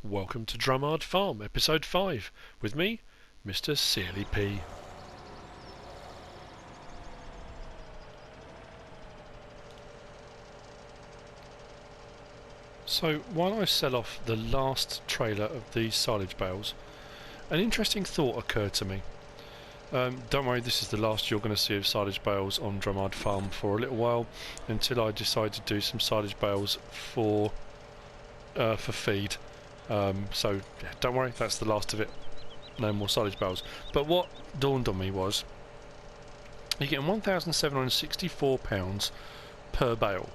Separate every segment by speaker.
Speaker 1: Welcome to Drumard Farm, episode 5, with me, Mr. Sealy P. So, while I sell off the last trailer of these silage bales, an interesting thought occurred to me. Don't worry, this is the last you're going to see of silage bales on Drumard Farm for a little while, until I decide to do some silage bales for feed. So yeah, don't worry, that's the last of it. No more silage bales. But what dawned on me was you're getting £1,764 per bale.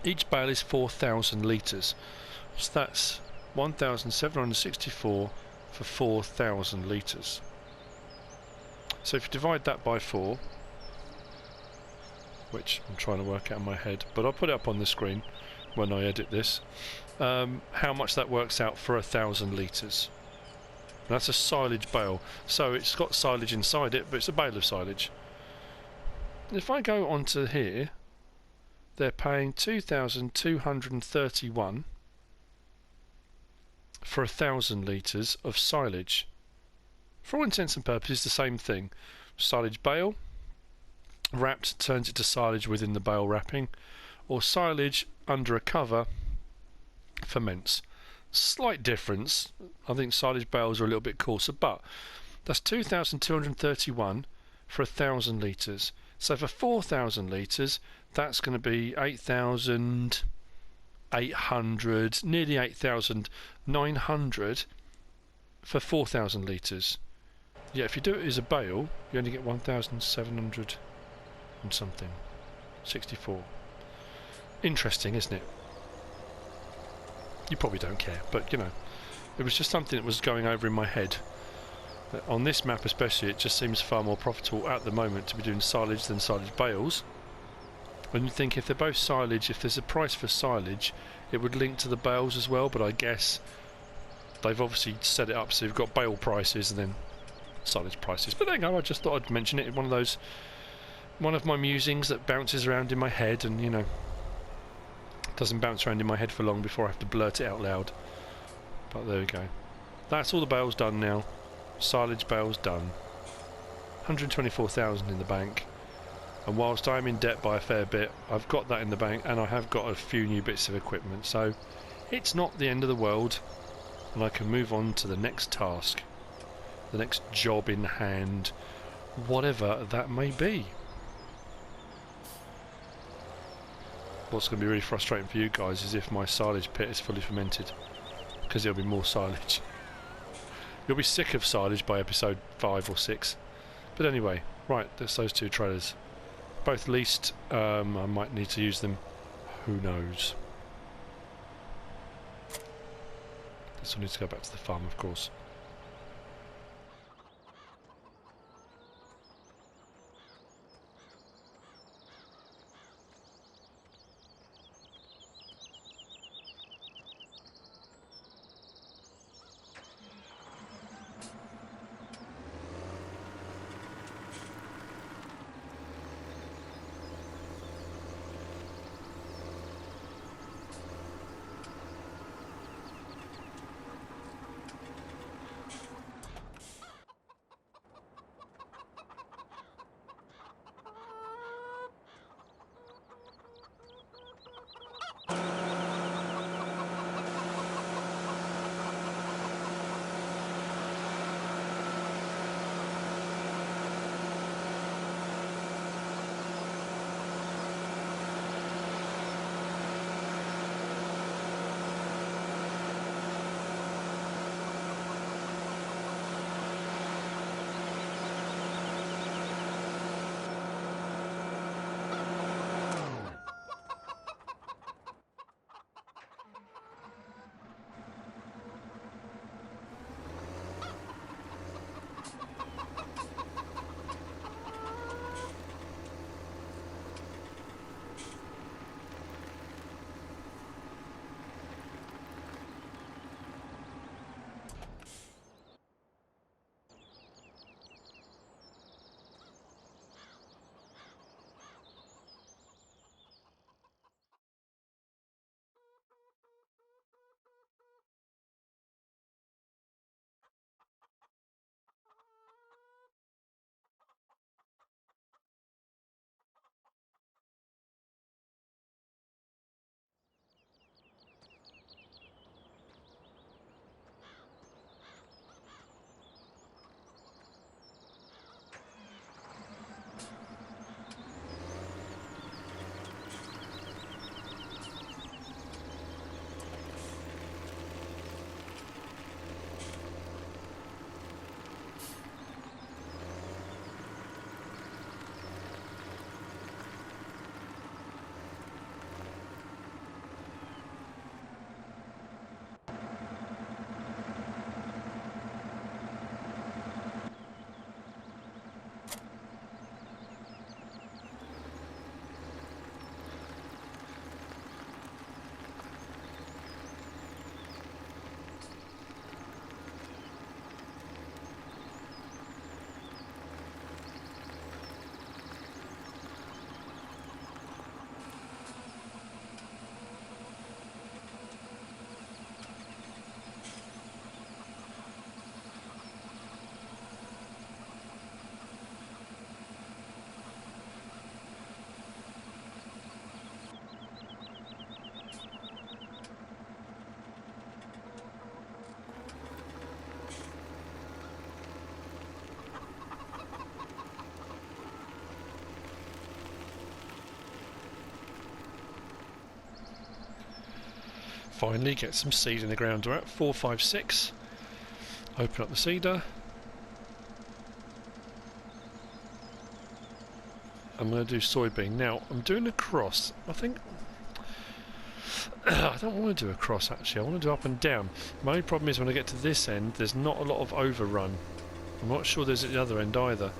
Speaker 1: Each bale is 4,000 litres, so that's 1,764 for 4,000 litres. So if you divide that by 4, which I'm trying to work out in my head, but I'll put it up on the screen when I edit this, how much that works out for 1,000 litres. That's a silage bale, so it's got silage inside it, but it's a bale of silage. If I go onto here, they're paying 2,231 for 1,000 litres of silage. For all intents and purposes, the same thing. Silage bale, wrapped turns it to silage within the bale wrapping, or silage under a cover ferments. Slight difference. I think silage bales are a little bit coarser, but that's 2,231 for 1,000 litres. So for 4,000 litres, that's going to be 8,800, nearly 8,900 for 4,000 litres. Yeah, if you do it as a bale, you only get 1,700 and something. 64. Interesting, isn't it? You probably don't care, but you know, it was just something that was going over in my head. On this map especially, it just seems far more profitable at the moment to be doing silage than silage bales. When you think if they're both silage, if there's a price for silage, it would link to the bales as well, but I guess they've obviously set it up so you've got bale prices and then silage prices. But there you go, I just thought I'd mention it. One of my musings that bounces around in my head, and you know, doesn't bounce around in my head for long before I have to blurt it out loud. But there we go. That's all the bales done now. Silage bales done. 124,000 in the bank. And whilst I'm in debt by a fair bit, I've got that in the bank, and I have got a few new bits of equipment. So it's not the end of the world, and I can move on to the next task, the next job in hand, whatever that may be. What's going to be really frustrating for you guys is if my silage pit is fully fermented, because there'll be more silage. You'll be sick of silage by episode 5 or 6. But anyway, right, there's those two trailers. Both leased. I might need to use them. Who knows? This will need to go back to the farm, of course. finally get some seed in the ground. We're at 456. Open up the seeder. I'm going to do soybean. Now, I'm doing a cross. I think... I don't want to do a cross, actually. I want to do up and down. My only problem is when I get to this end, there's not a lot of overrun. I'm not sure there's at the other end either.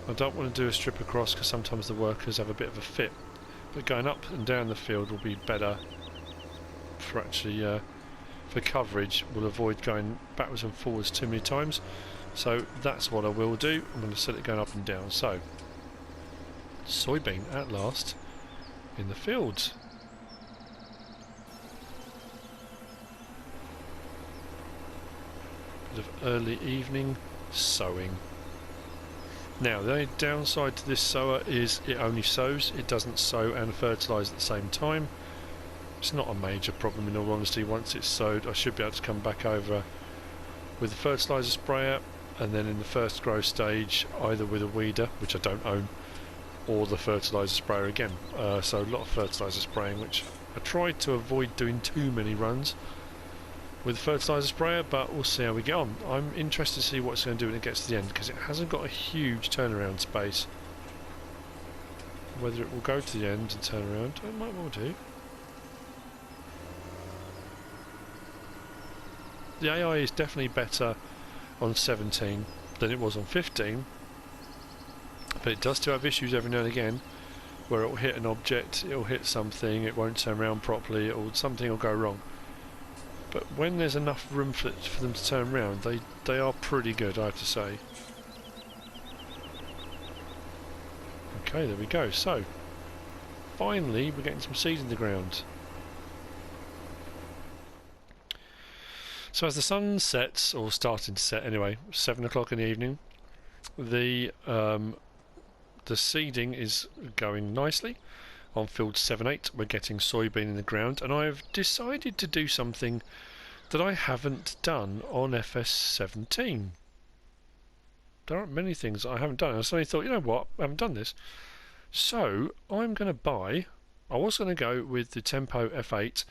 Speaker 1: I don't want to do a strip across because sometimes the workers have a bit of a fit. But going up and down the field will be better for actually... for coverage. We'll avoid going backwards and forwards too many times. So that's what I will do. I'm going to set it going up and down. So... soybean at last in the fields. Bit of early evening sowing. Now the only downside to this sower is it only sows, it doesn't sow and fertilise at the same time. It's not a major problem in all honesty. Once it's sowed I should be able to come back over with the fertiliser sprayer, and then in the first growth stage either with a weeder, which I don't own, or the fertiliser sprayer again. So a lot of fertiliser spraying, which I tried to avoid doing too many runs with the fertiliser sprayer, but we'll see how we get on. I'm interested to see what it's going to do when it gets to the end, because it hasn't got a huge turnaround space. Whether it will go to the end and turn around, it might well do. The AI is definitely better on 17 than it was on 15. But it does still have issues every now and again where it will hit an object, it will hit something, it won't turn around properly, something will go wrong. But when there's enough room for them to turn around, they are pretty good, I have to say. Okay, there we go. So, finally we're getting some seed in the ground. So as the sun sets, or starting to set anyway, 7 o'clock in the evening, the seeding is going nicely. On field 7-8 we're getting soybean in the ground, and I've decided to do something that I haven't done on FS17. There aren't many things that I haven't done. I suddenly thought, you know what, I haven't done this. So I'm going to buy, I was going to go with the Tempo F8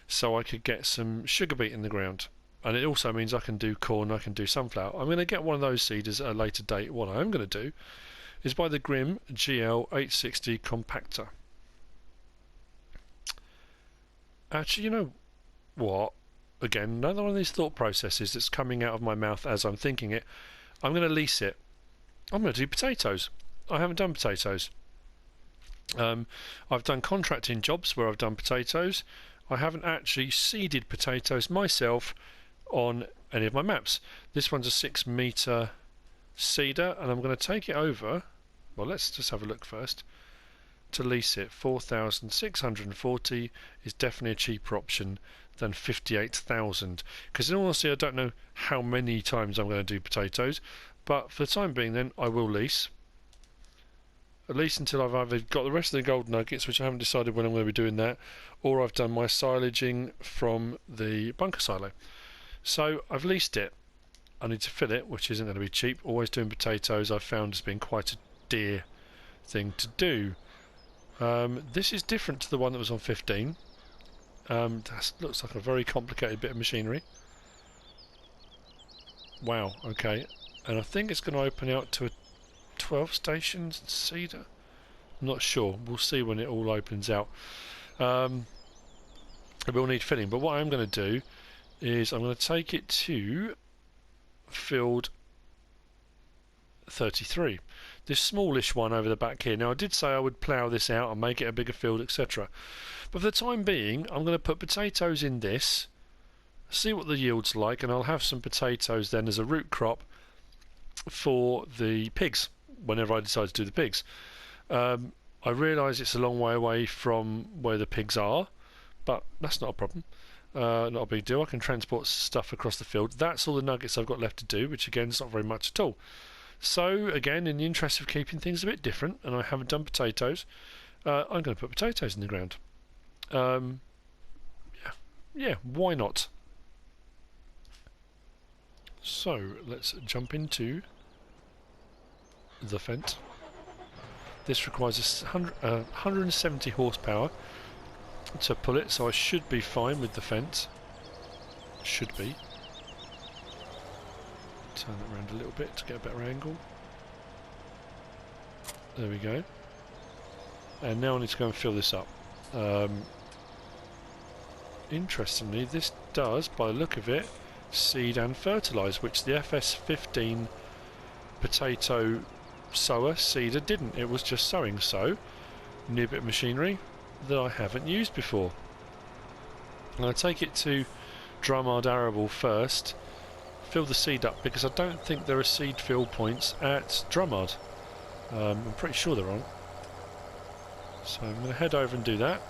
Speaker 1: so I could get some sugar beet in the ground. And it also means I can do corn, I can do sunflower. I'm going to get one of those seeders at a later date. What I am going to do is buy the Grimme GL 860 Compacta. Actually, you know what? Again, another one of these thought processes that's coming out of my mouth as I'm thinking it. I'm going to lease it. I'm going to do potatoes. I haven't done potatoes. I've done contracting jobs where I've done potatoes. I haven't actually seeded potatoes myself on any of my maps. This one's a 6-metre seeder, and I'm going to take it over. Well, let's just have a look first. To lease it, 4,640 is definitely a cheaper option than 58,000. Because in all honesty, I don't know how many times I'm going to do potatoes, but for the time being, then I will lease. At least until I've either got the rest of the gold nuggets, which I haven't decided when I'm going to be doing that, or I've done my silaging from the bunker silo. So I've leased it. I need to fill it, which isn't going to be cheap. Always doing potatoes I've found has been quite a dear thing to do. This is different to the one that was on 15. That looks like a very complicated bit of machinery. Wow, okay. And I think it's going to open out to a 12 stations seeder. I'm not sure. We'll see when it all opens out. It will need filling, but what I'm going to do is I'm going to take it to field 33. This smallish one over the back here. Now I did say I would plough this out and make it a bigger field, etc. But for the time being, I'm going to put potatoes in this, see what the yield's like, and I'll have some potatoes then as a root crop for the pigs, whenever I decide to do the pigs. I realise it's a long way away from where the pigs are, but that's not a problem. Not a big deal. I can transport stuff across the field. That's all the nuggets I've got left to do, which again is not very much at all. So again, in the interest of keeping things a bit different, and I haven't done potatoes, I'm going to put potatoes in the ground. Yeah, why not? So let's jump into the Fent. This requires 170 horsepower, to pull it, so I should be fine with the fence. Should be. Turn it around a little bit to get a better angle. There we go. And now I need to go and fill this up. Interestingly, this does, by the look of it, seed and fertilise, which the FS15 potato sower seeder didn't. It was just sowing. So, new bit of machinery that I haven't used before. I'm going to take it to Drumard arable first, fill the seed up, because I don't think there are seed fill points at Drumard. I'm pretty sure there aren't. So I'm going to head over and do that.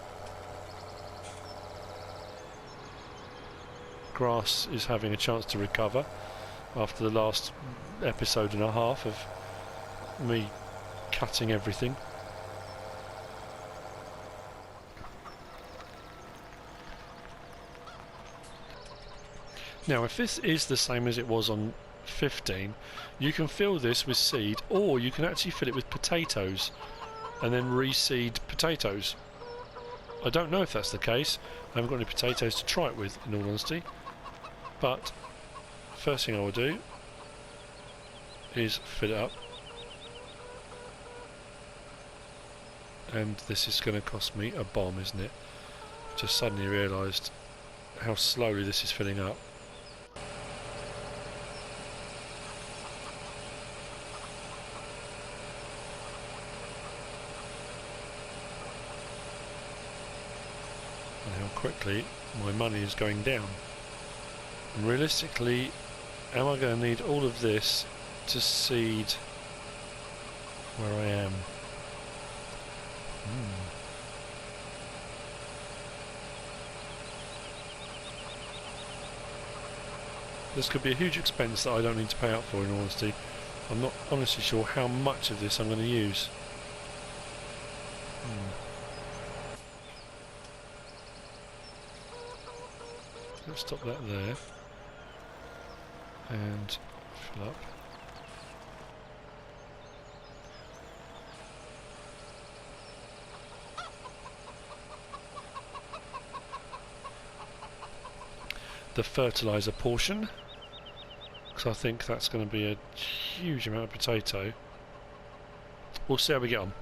Speaker 1: Grass is having a chance to recover after the last episode and a half of me cutting everything. Now, if this is the same as it was on 15, you can fill this with seed, or you can actually fill it with potatoes and then reseed potatoes. I don't know if that's the case. I haven't got any potatoes to try it with, in all honesty. But first thing I will do is fill it up. And this is going to cost me a bomb, isn't it? Just suddenly realised how slowly this is filling up. And how quickly my money is going down. And realistically, am I going to need all of this to seed where I am? This could be a huge expense that I don't need to pay out for, in all honesty. I'm not honestly sure how much of this I'm going to use. Let's stop that there. And fill up. The fertiliser portion, because I think that's going to be a huge amount of potato. We'll see how we get on.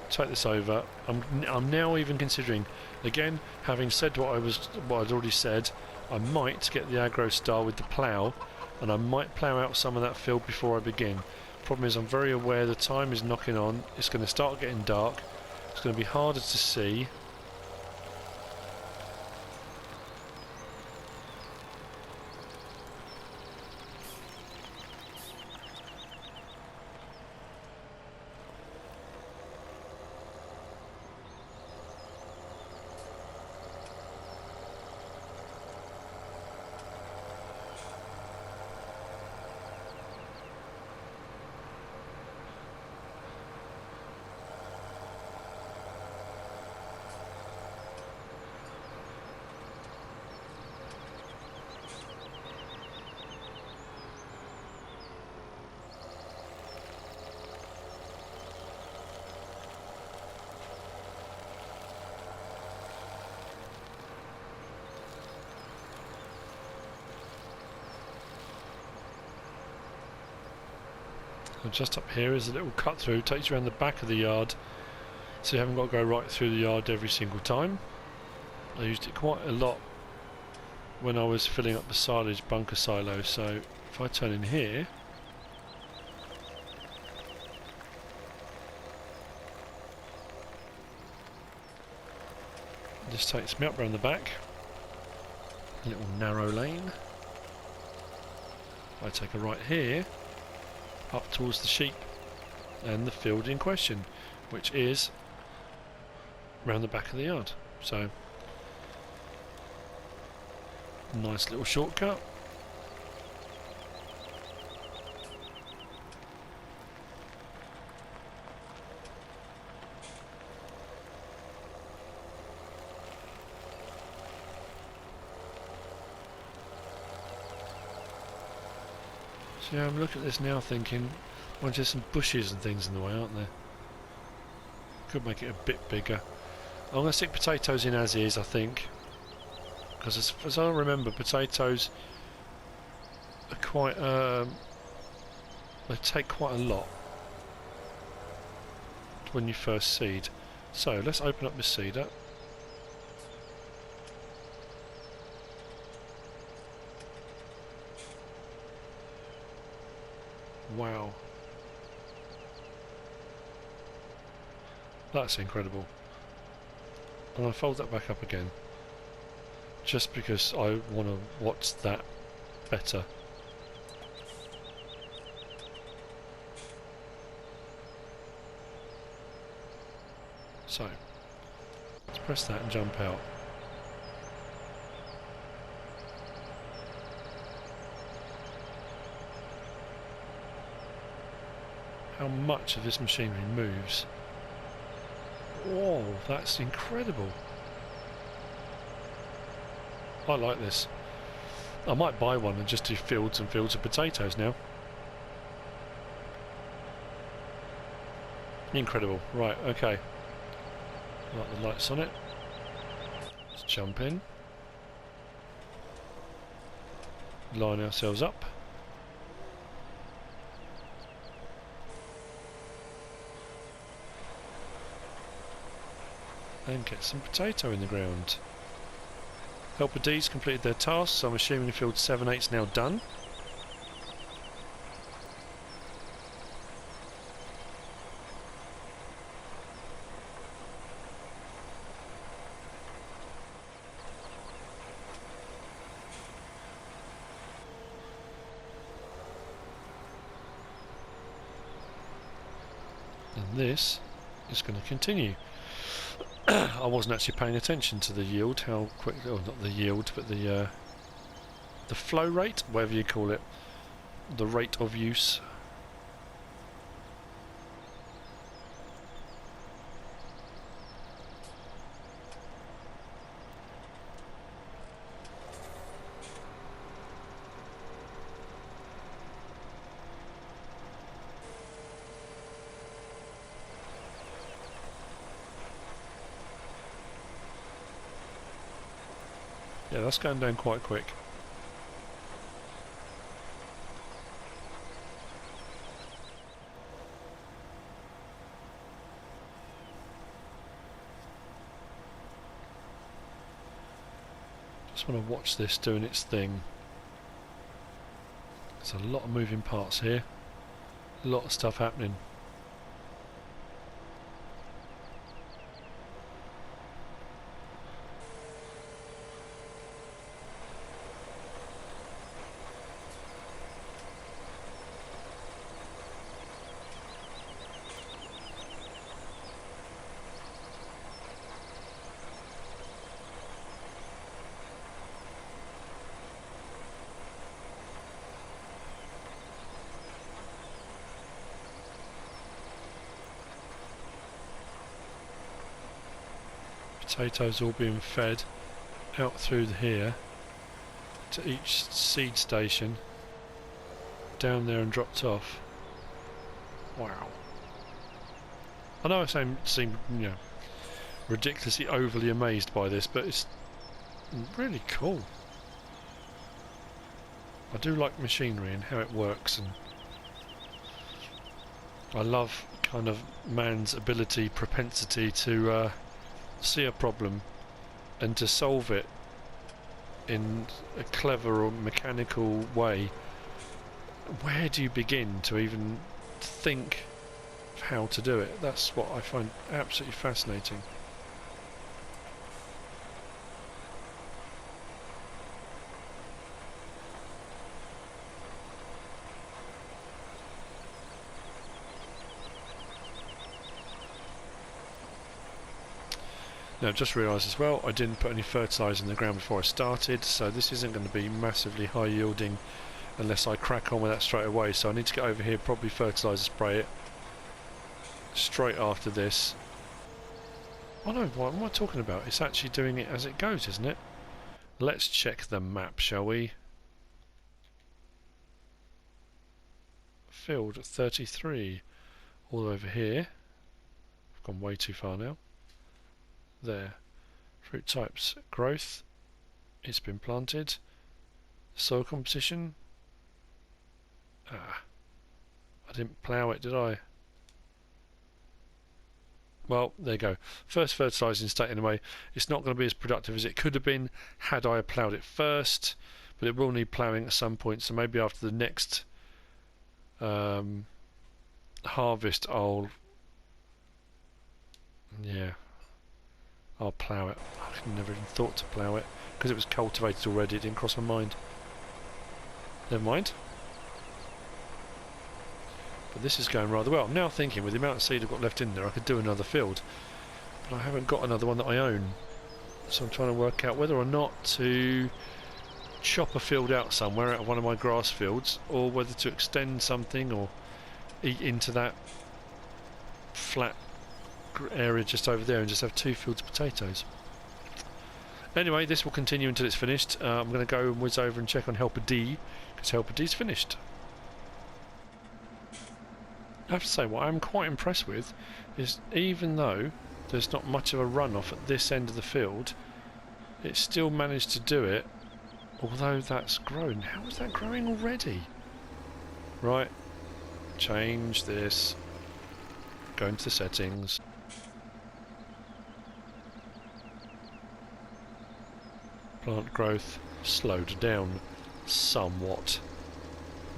Speaker 1: Take this over. I'm now even considering, again, having said what I'd already said, I might get the aggro star with the plough, and I might plough out some of that field before I begin. Problem is, I'm very aware the time is knocking on. It's going to start getting dark. It's going to be harder to see. And just up here is a little cut through, takes you around the back of the yard, so you haven't got to go right through the yard every single time. I used it quite a lot when I was filling up the silage bunker silo, so if I turn in here, this takes me up around the back, a little narrow lane. I take a right here, up towards the sheep and the field in question, which is round the back of the yard. So, nice little shortcut. So yeah, I'm looking at this now thinking, there's some bushes and things in the way, aren't there? Could make it a bit bigger. I'm going to stick potatoes in as is, I think. Because as I remember, potatoes are quite... they take quite a lot when you first seed. So, let's open up this seeder. Wow. That's incredible. And I fold that back up again. Just because I want to watch that better. So, let's press that and jump out. How much of this machinery moves. Whoa, that's incredible. I like this. I might buy one and just do fields and fields of potatoes now. Incredible. Right, okay. Light the lights on it. Let's jump in. Line ourselves up. And get some potato in the ground. Helper D's completed their task, so I'm assuming field 7-8's now done. And this is going to continue. I wasn't actually paying attention to the yield, how quick, or not the yield, but the flow rate, whatever you call it, the rate of use. Yeah, that's going down quite quick. Just want to watch this doing its thing. There's a lot of moving parts here. A lot of stuff happening. Potatoes all being fed out through here to each seed station, down there and dropped off. Wow. I know I seem ridiculously overly amazed by this, but it's really cool. I do like machinery and how it works, and I love kind of man's propensity to see a problem and to solve it in a clever or mechanical way. Where do you begin to even think of how to do it? That's what I find absolutely fascinating. Now, I've just realised as well, I didn't put any fertiliser in the ground before I started, so this isn't going to be massively high yielding unless I crack on with that straight away. So I need to get over here, probably fertiliser spray it straight after this. Oh no, what am I talking about? It's actually doing it as it goes, isn't it? Let's check the map, shall we? Field 33, all over here. I've gone way too far now. there. Fruit types. Growth. It's been planted. Soil composition. Ah. I didn't plough it, did I? Well, there you go. First fertilising state anyway. It's not going to be as productive as it could have been had I ploughed it first, but it will need ploughing at some point, so maybe after the next harvest I'll plough it. I never even thought to plough it because it was cultivated already. It didn't cross my mind. Never mind. But this is going rather well. I'm now thinking with the amount of seed I've got left in there I could do another field, but I haven't got another one that I own, so I'm trying to work out whether or not to chop a field out somewhere out of one of my grass fields, or whether to extend something or eat into that flat area just over there and just have 2 fields of potatoes. Anyway, this will continue until it's finished. I'm going to go and whiz over and check on Helper D, because Helper D's finished. I have to say, what I'm quite impressed with is, even though there's not much of a runoff at this end of the field, it still managed to do it, although that's grown. How is that growing already? Right, change this, go into the settings. Plant growth slowed down somewhat.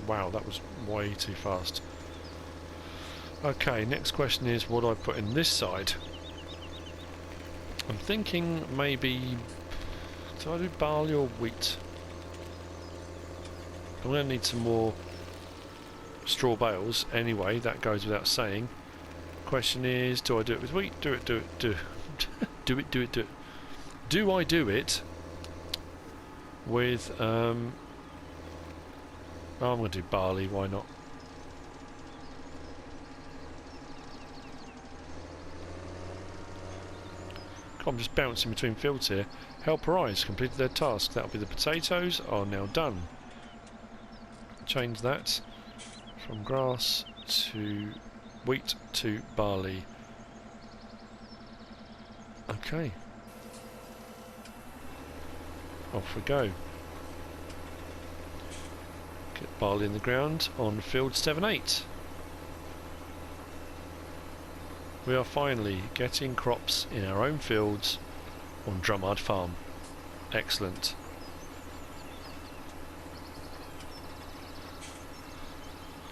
Speaker 1: Wow, that was way too fast. Okay, next question is, what do I put in this side? I'm thinking maybe, do I do barley or wheat? I'm going to need some more straw bales anyway, that goes without saying. Question is, do I do it with wheat? Do I do it with, I'm going to do barley, why not? I'm just bouncing between fields here. Helper Eyes completed their task. That'll be the potatoes are now done. Change that from grass to wheat to barley. Okay. Off we go. Get barley in the ground on field 7-8. We are finally getting crops in our own fields on Drumard Farm. Excellent.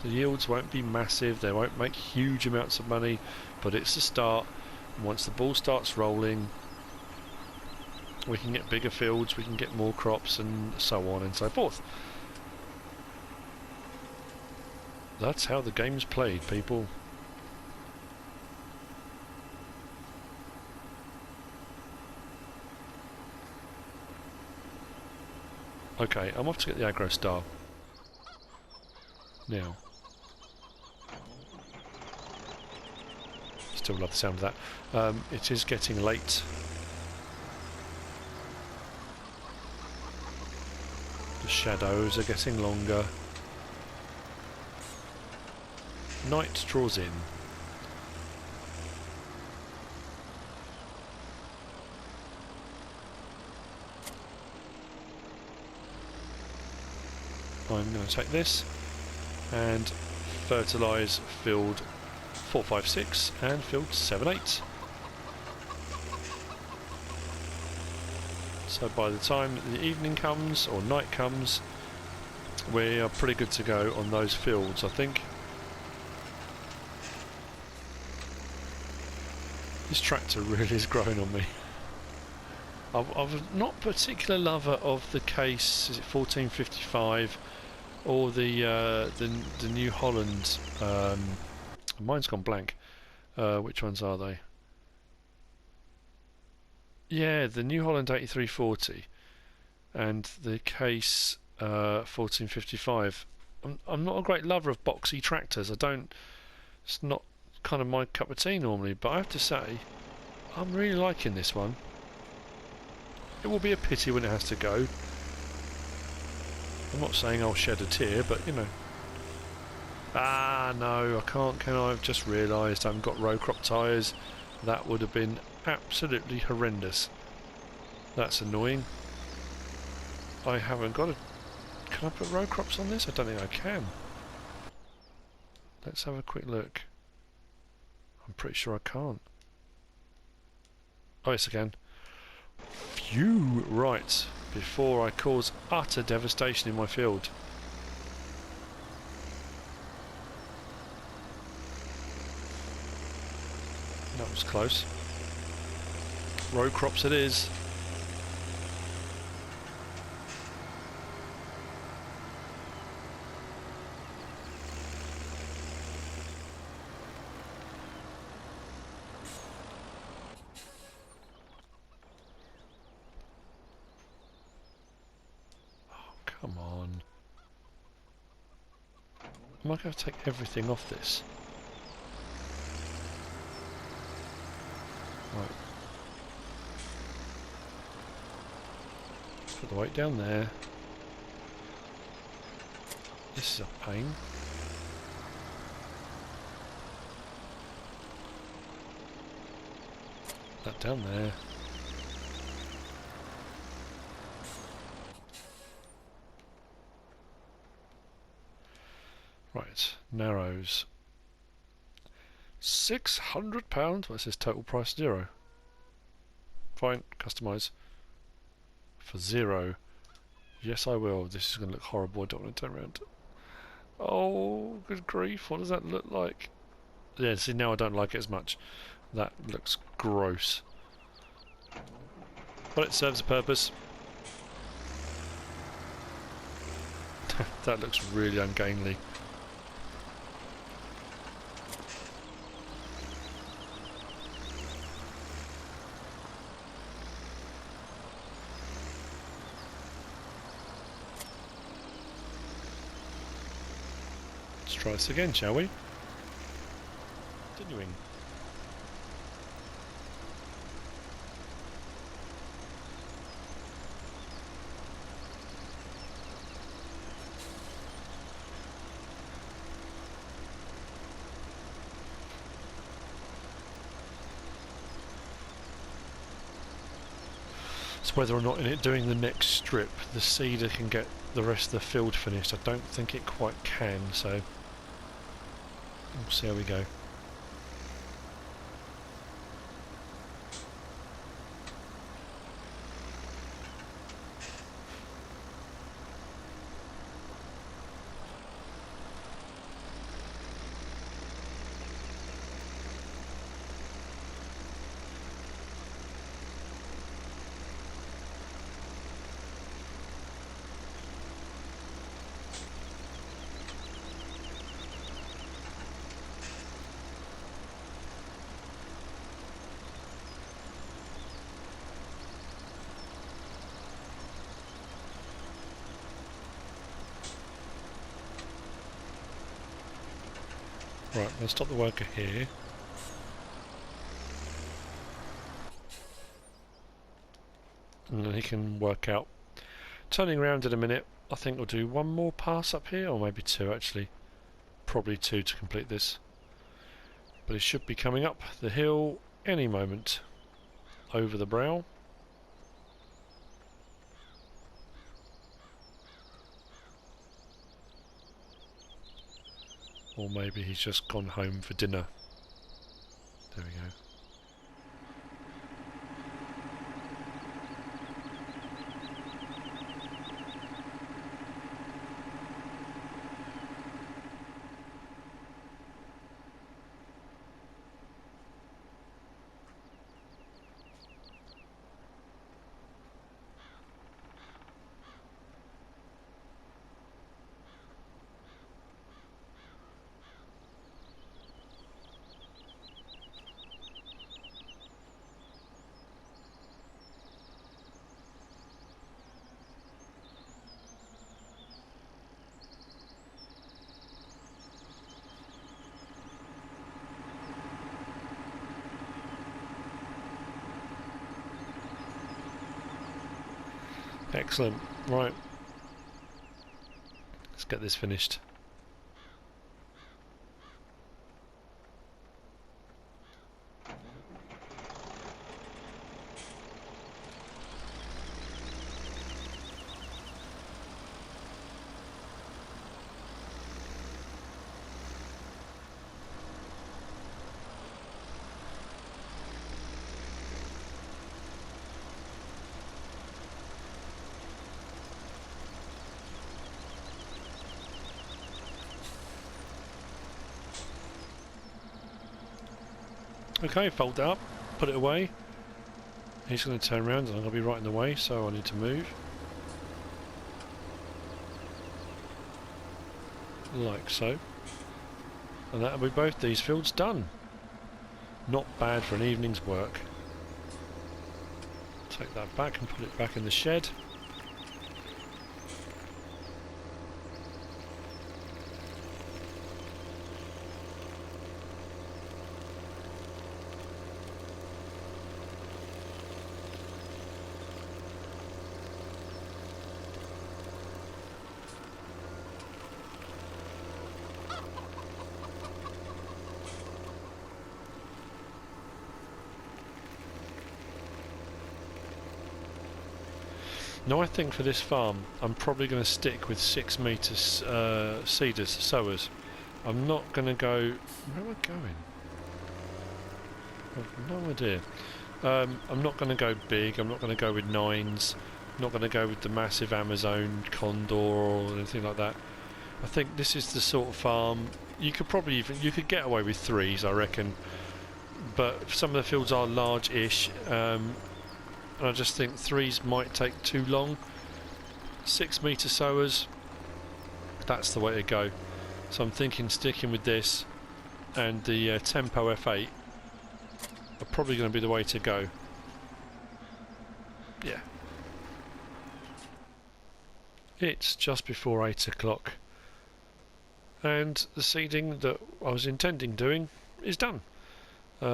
Speaker 1: The yields won't be massive, they won't make huge amounts of money, but it's the start. And once the ball starts rolling, we can get bigger fields, we can get more crops, and so on and so forth. That's how the game's played, people. Okay, I'm off to get the aggro star. Now. Still love the sound of that. It is getting late. The shadows are getting longer. Night draws in. I'm going to take this and fertilise field 456 and field 7-8. So by the time the evening comes or night comes, we are pretty good to go on those fields, I think. This tractor really is growing on me. I'm not a particular lover of the case, is it 1455, or the New Holland, mine's gone blank, which ones are they? Yeah, the New Holland 8340 and the case 1455. I'm not a great lover of boxy tractors, it's not kind of my cup of tea normally, but I have to say, I'm really liking this one. It will be a pity when it has to go. I'm not saying I'll shed a tear, but you know. Ah, no, I can't, can I? I've just realised I haven't got row crop tyres. That would have been absolutely horrendous. That's annoying. I haven't got a... Can I put row crops on this? I don't think I can. Let's have a quick look. I'm pretty sure I can't. Oh, yes I can. Phew! Right. Before I cause utter devastation in my field. That was close. Row crops it is. Come on. Am I going to take everything off this? Right. Put the weight down there. This is a pain. That down there. Right, narrows. £600. What's this total price? 0. Fine, customise. For 0. Yes, I will. This is going to look horrible. I don't want to turn around. Oh, good grief. What does that look like? Yeah, see, now I don't like it as much. That looks gross. But it serves a purpose. That looks really ungainly. Let's try this again, shall we? Continuing. It's whether or not in it doing the next strip the seeder can get the rest of the field finished. I don't think it quite can, so we'll see how we go. Right, let's stop the worker here. And then he can work out. Turning around in a minute, I think we'll do one more pass up here, or maybe 2 actually. Probably 2 to complete this. But it should be coming up the hill any moment. Over the brow. Or maybe he's just gone home for dinner. There we go. Excellent. Right. Let's get this finished. Okay, fold that up, put it away. He's going to turn around and I'm going to be right in the way, so I need to move. Like so. And that'll be both these fields done. Not bad for an evening's work. Take that back and put it back in the shed. Now I think for this farm I'm probably going to stick with 6 metres seeders, sowers. I'm not going to go... Where am I going? I've no idea. I'm not going to go big, I'm not going to go with 9s, I'm not going to go with the massive Amazon Condor or anything like that. I think this is the sort of farm you could probably even... you could get away with 3s, I reckon. But some of the fields are large-ish. And I just think 3s might take too long. 6 metre sowers, that's the way to go. So I'm thinking sticking with this and the Tempo F8 are probably going to be the way to go. Yeah. It's just before 8 o'clock and the seeding that I was intending doing is done.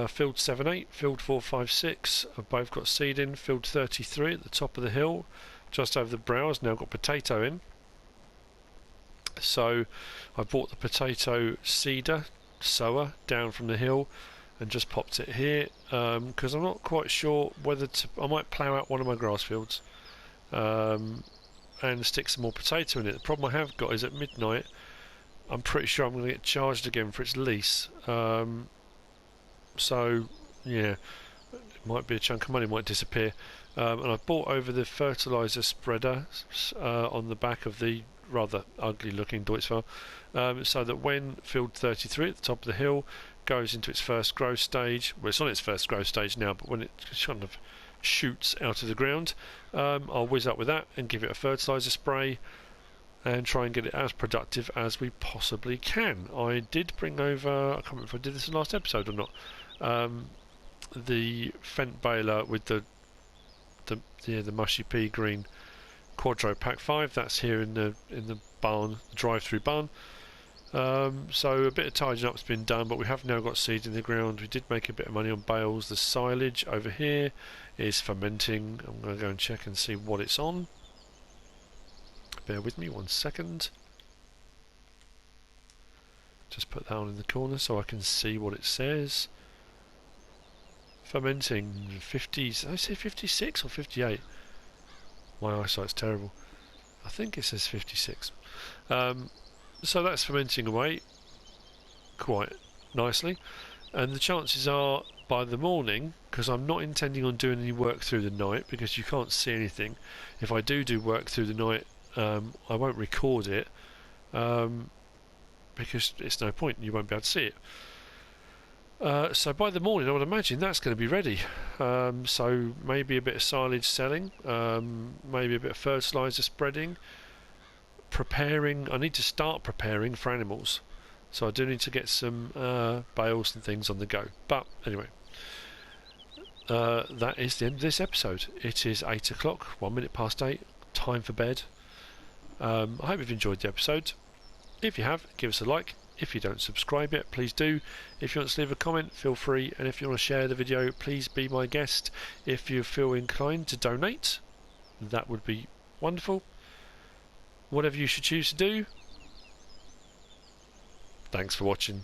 Speaker 1: Field 7-8, field 4-5-6 have both got seed in. Field 33 at the top of the hill, just over the brow, has now got potato in. So I brought the potato seeder, sower, down from the hill and just popped it here because I'm not quite sure whether to... I might plough out one of my grass fields and stick some more potato in it. The problem I have got is at midnight I'm pretty sure I'm going to get charged again for its lease. So, yeah, it might be a chunk of money, might disappear. And I've bought over the fertiliser spreader on the back of the rather ugly looking Deutz so that when field 33 at the top of the hill goes into its first growth stage, well, it's on its first growth stage now, but when it kind of shoots out of the ground, I'll whiz up with that and give it a fertiliser spray and try and get it as productive as we possibly can. I did bring over, I can't remember if I did this in the last episode or not, the Fent baler with the mushy pea green Quadro Pack 5. That's here in the barn, the drive-through barn. So a bit of tidying up's been done, but we have now got seed in the ground. We did make a bit of money on bales. The silage over here is fermenting. I'm going to go and check and see what it's on. Bear with me 1 second. Just put that on in the corner so I can see what it says. Fermenting 50, did I say 56 or 58? My eyesight's terrible. I think it says 56. So that's fermenting away quite nicely, and the chances are by the morning, because I'm not intending on doing any work through the night because you can't see anything. If I do work through the night, I won't record it because it's no point, you won't be able to see it. So by the morning I would imagine that's going to be ready. So maybe a bit of silage selling, maybe a bit of fertiliser spreading, preparing. I need to start preparing for animals, so I do need to get some bales and things on the go. But anyway, that is the end of this episode. It is 8 o'clock, 1 minute past 8, time for bed. I hope you've enjoyed the episode. If you have, give us a like. If you don't subscribe yet, please do. If you want to leave a comment, feel free. And if you want to share the video, please be my guest. If you feel inclined to donate, that would be wonderful. Whatever you should choose to do. Thanks for watching.